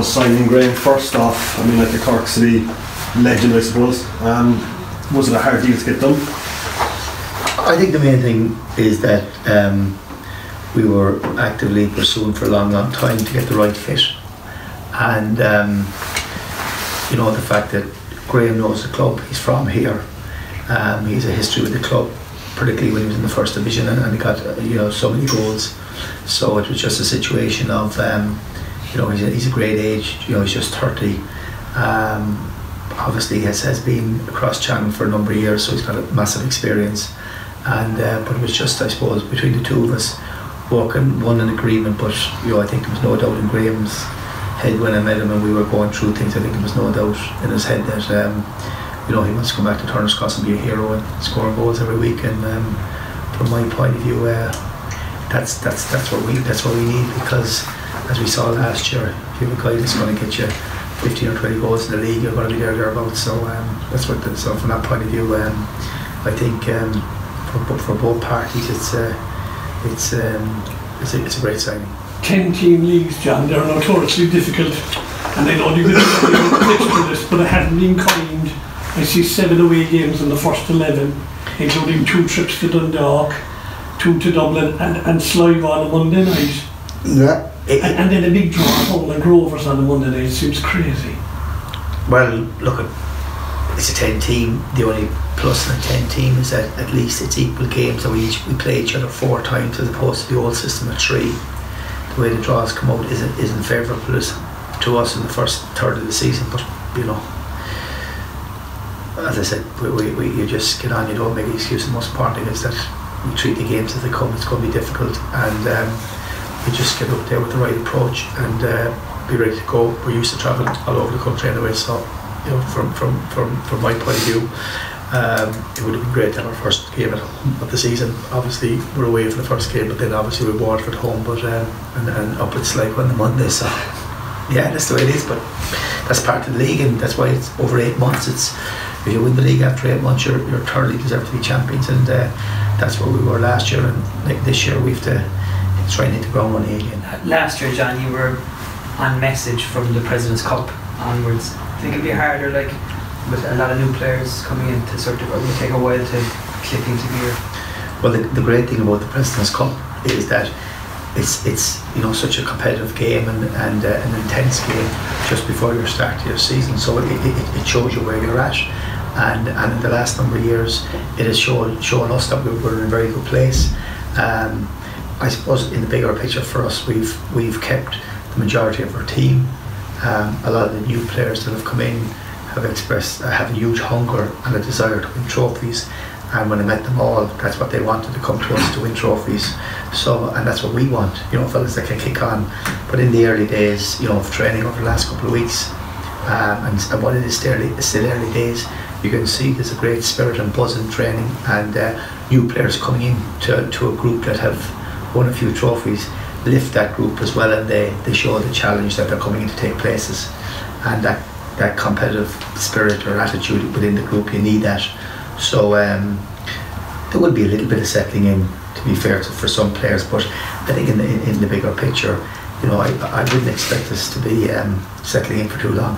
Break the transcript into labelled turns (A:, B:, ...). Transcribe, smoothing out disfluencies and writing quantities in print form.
A: suppose signing Graham first off, I mean, like a Cork City legend, I suppose. Was it a hard deal to get done?
B: I think the main thing is that we were actively pursuing for a long time to get the right fit, and you know, the fact that Graham knows the club, he's from here, he has a history with the club, particularly when he was in the first division, and he got so many goals. So it was just a situation of he's a great age, he's just 30. Obviously has been across channel for a number of years, so he's got a massive experience, and but it was just, I suppose, between the two of us working on an agreement. But I think there was no doubt in Graham's head when I met him and we were going through things. I think there was no doubt in his head that he wants to come back to Turner's Cross and be a hero and score goals every week. And from my point of view, that's what we need, because as we saw last year, if you have a guy that's going to get you 15 or 20 goals in the league, you're going to be thereabouts. So so from that point of view, I think for both parties, it's a great signing.
C: 10-team leagues, John, they're notoriously difficult, and I know you've been for this, but I haven't been kind. I see 7 away games in the first 11, including 2 trips to Dundalk, 2 to Dublin, and Sligo on a Monday night.
B: Yeah.
C: And then a big draw at home like Rovers on a Monday night. It seems crazy.
B: Well, look, it's a 10-team. The only plus in a 10-team is that at least it's equal games, so we play each other 4 times as opposed to the old system of 3. The way the draws come out isn't favourable to us in the first third of the season. But as I said, you just get on. You don't make an excuse. The most important thing is that we treat the games as they come. It's going to be difficult, and we just get up there with the right approach and be ready to go. We're used to travelling all over the country anyway, so from my point of view, it would have been great to have our first game of the season. Obviously we're away for the first game, but then obviously we're Waterford home, but and up at Sligo on the Monday, so yeah, that's the way it is. But that's part of the league, and that's why it's over 8 months. It's, if you win the league after 8 months, you're thoroughly deserved to be champions, and that's where we were last year, and this year we have to try and hit the ground running again.
D: Last year, John, you were on message from the President's Cup onwards. I think it'd be harder, like, with a lot of new players coming in to sort of, or will take a while to click into gear.
B: Well, the great thing about the President's Cup is that it's such a competitive game and an intense game just before your start to your season. So it shows you where you're at, and in the last number of years, it has shown us that we're in a very good place. I suppose in the bigger picture for us, we've kept the majority of our team. A lot of the new players that have come in have a huge hunger and a desire to win trophies, and when I met them all, that's what they wanted, to come to us to win trophies. So, and that's what we want, fellas that can kick on. But in the early days, of training over the last couple of weeks, and what it is still early days, you can see there's a great spirit and buzz in training, and new players coming in to a group that have won a few trophies lift that group as well, and they show the challenge that they're coming in to take places, and that competitive spirit or attitude within the group, you need that. So there will be a little bit of settling in, to be fair for some players, but I think in the bigger picture, I wouldn't expect us to be settling in for too long.